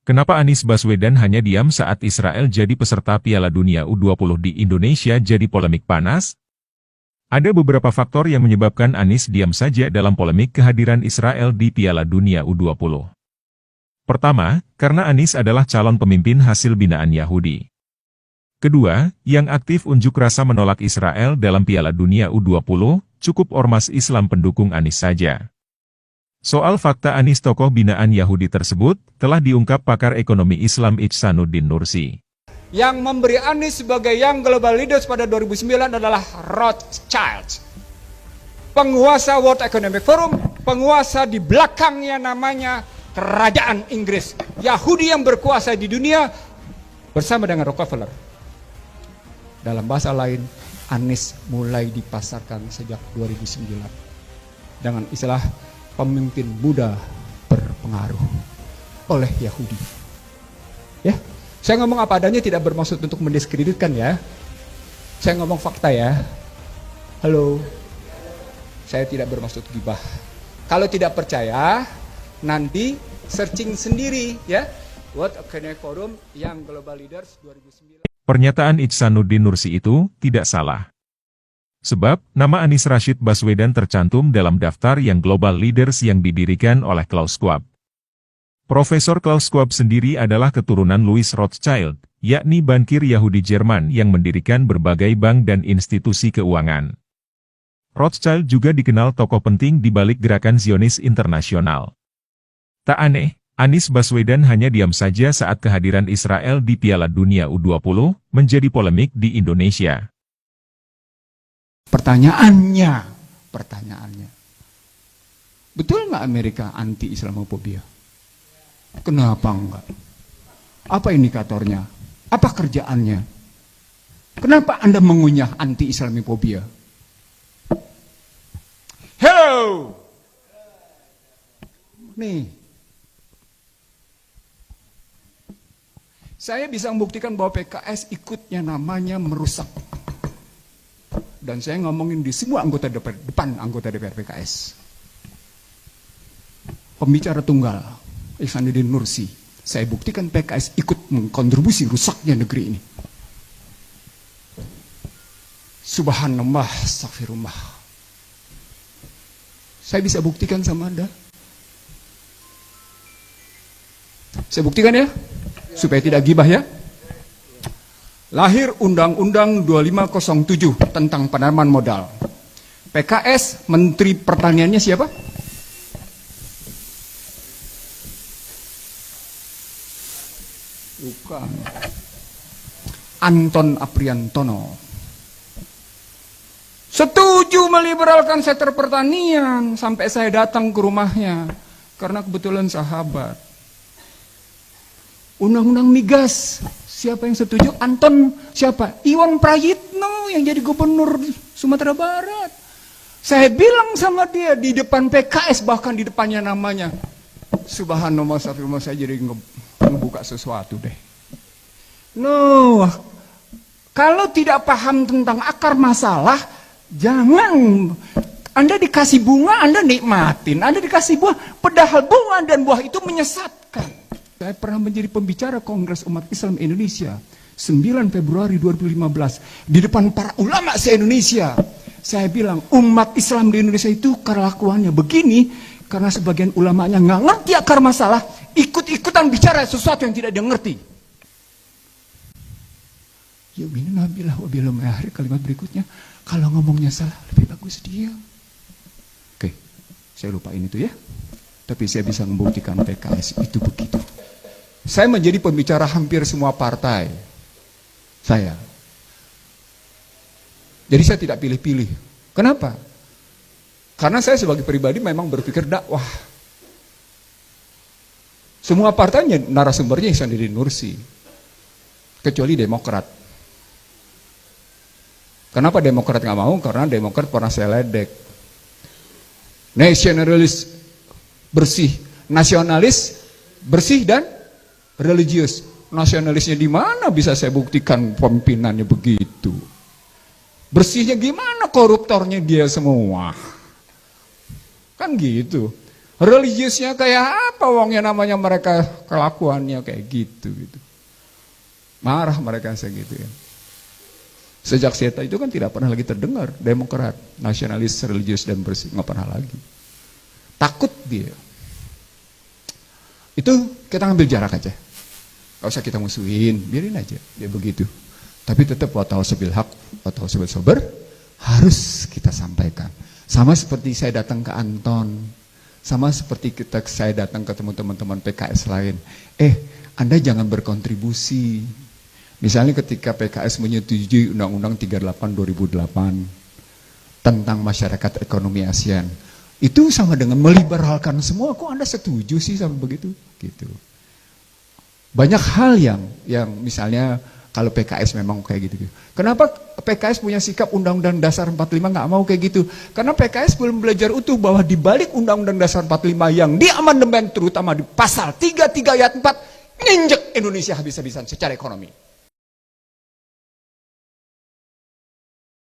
Kenapa Anies Baswedan hanya diam saat Israel jadi peserta Piala Dunia U20 di Indonesia jadi polemik panas? Ada beberapa faktor yang menyebabkan Anies diam saja dalam polemik kehadiran Israel di Piala Dunia U20. Pertama, karena Anies adalah calon pemimpin hasil binaan Yahudi. Kedua, yang aktif unjuk rasa menolak Israel dalam Piala Dunia U20, cukup ormas Islam pendukung Anies saja. Soal fakta Anies tokoh binaan Yahudi tersebut, telah diungkap pakar ekonomi Islam Ihsanuddin Nursi. Yang memberi Anies sebagai Young Global Leaders pada 2009 adalah Rothschild. Penguasa World Economic Forum, penguasa di belakangnya namanya Kerajaan Inggris. Yahudi yang berkuasa di dunia bersama dengan Rockefeller. Dalam bahasa lain, Anies mulai dipasarkan sejak 2009 dengan istilah pemimpin muda berpengaruh oleh Yahudi. Ya, saya ngomong apa adanya, tidak bermaksud untuk mendiskreditkan ya. Saya ngomong fakta ya. Halo, saya tidak bermaksud gibah. Kalau tidak percaya, nanti searching sendiri ya. World Economic Forum yang Global Leaders 2009. Pernyataan Ihsanuddin Nursi itu tidak salah. Sebab, nama Anies Rashid Baswedan tercantum dalam daftar yang Global Leaders yang didirikan oleh Klaus Schwab. Profesor Klaus Schwab sendiri adalah keturunan Louis Rothschild, yakni bankir Yahudi Jerman yang mendirikan berbagai bank dan institusi keuangan. Rothschild juga dikenal tokoh penting di balik gerakan Zionis internasional. Tak aneh, Anies Baswedan hanya diam saja saat kehadiran Israel di Piala Dunia U20 menjadi polemik di Indonesia. Pertanyaannya, betul nggak Amerika anti-Islamophobia? Kenapa enggak? Apa indikatornya? Apa kerjaannya? Kenapa Anda mengunyah anti-Islamophobia? Hello! Nih, saya bisa membuktikan bahwa PKS ikutnya namanya merusak. Dan saya ngomongin di semua anggota depan anggota DPR PKS. Pembicara tunggal, Ihsanuddin Nursi. Saya buktikan PKS ikut mengkontribusi rusaknya negeri ini. Subhanallah, astagfirullah. Saya bisa buktikan sama Anda. Saya buktikan ya, supaya tidak gibah ya. Lahir Undang-Undang 2507 tentang penanaman modal. PKS, Menteri Pertaniannya siapa? Bukan. Anton Apriantono. Setuju meliberalkan sektor pertanian sampai saya datang ke rumahnya karena kebetulan sahabat. Undang-undang migas, siapa yang setuju? Anton siapa? Iwan Prayitno yang jadi gubernur Sumatera Barat. Saya bilang sama dia di depan PKS, bahkan di depannya namanya. Subhanallah, astagfirullah, saya jadi ngebuka sesuatu deh. No, kalau tidak paham tentang akar masalah, jangan. Anda dikasih bunga, Anda nikmatin. Anda dikasih buah, padahal bunga dan buah itu menyesatkan. Saya pernah menjadi pembicara Kongres Umat Islam Indonesia 9 Februari 2015 di depan para ulama se-Indonesia. Saya bilang umat Islam di Indonesia itu kelakuannya begini karena sebagian ulamanya nggak ngerti akar masalah, ikut-ikutan bicara sesuatu yang tidak dia ngerti. Yu'minuna billahi wa bil yawmil akhir, kalimat berikutnya, kalau ngomongnya salah lebih bagus diam. Oke, saya lupain itu ya. Tapi saya bisa membuktikan PKS itu begitu. Saya menjadi pembicara hampir semua partai. Saya. Jadi saya tidak pilih-pilih. Kenapa? Karena saya sebagai pribadi memang berpikir dakwah. Semua partainya narasumbernya Ihsanuddin Nursi. Kecuali Demokrat. Kenapa Demokrat nggak mau? Karena Demokrat pernah saya ledek. Nasionalis bersih, nasionalis bersih dan religius. Nasionalisnya di mana bisa saya buktikan pemimpinannya begitu? Bersihnya gimana? Koruptornya dia semua. Kan gitu. Religiusnya kayak apa wongnya, namanya mereka kelakuannya kayak gitu. Marah mereka segitu ya. Sejak SETA itu kan tidak pernah lagi terdengar Demokrat, nasionalis, religius dan bersih, nggak pernah lagi. Takut dia. Itu kita ngambil jarak aja. Gak usah kita musuhin, biarin aja dia begitu. Tapi tetap watawasau bil haq, watawasau bil sabr harus kita sampaikan. Sama seperti saya datang ke Anton, sama seperti saya datang ketemu teman-teman PKS lain. Anda jangan berkontribusi. Misalnya ketika PKS menyetujui Undang-Undang 38 2008 tentang masyarakat ekonomi ASEAN, itu sama dengan meliberalkan semua. Kok Anda setuju sih sama begitu? Gitu. Banyak hal yang misalnya kalau PKS memang kayak gitu. Kenapa PKS punya sikap Undang-Undang Dasar 45 nggak mau kayak gitu? Karena PKS belum belajar utuh bahwa di balik Undang-Undang Dasar 45 yang diamandemen terutama di pasal 33 ayat 4 nginjek Indonesia habis-habisan secara ekonomi.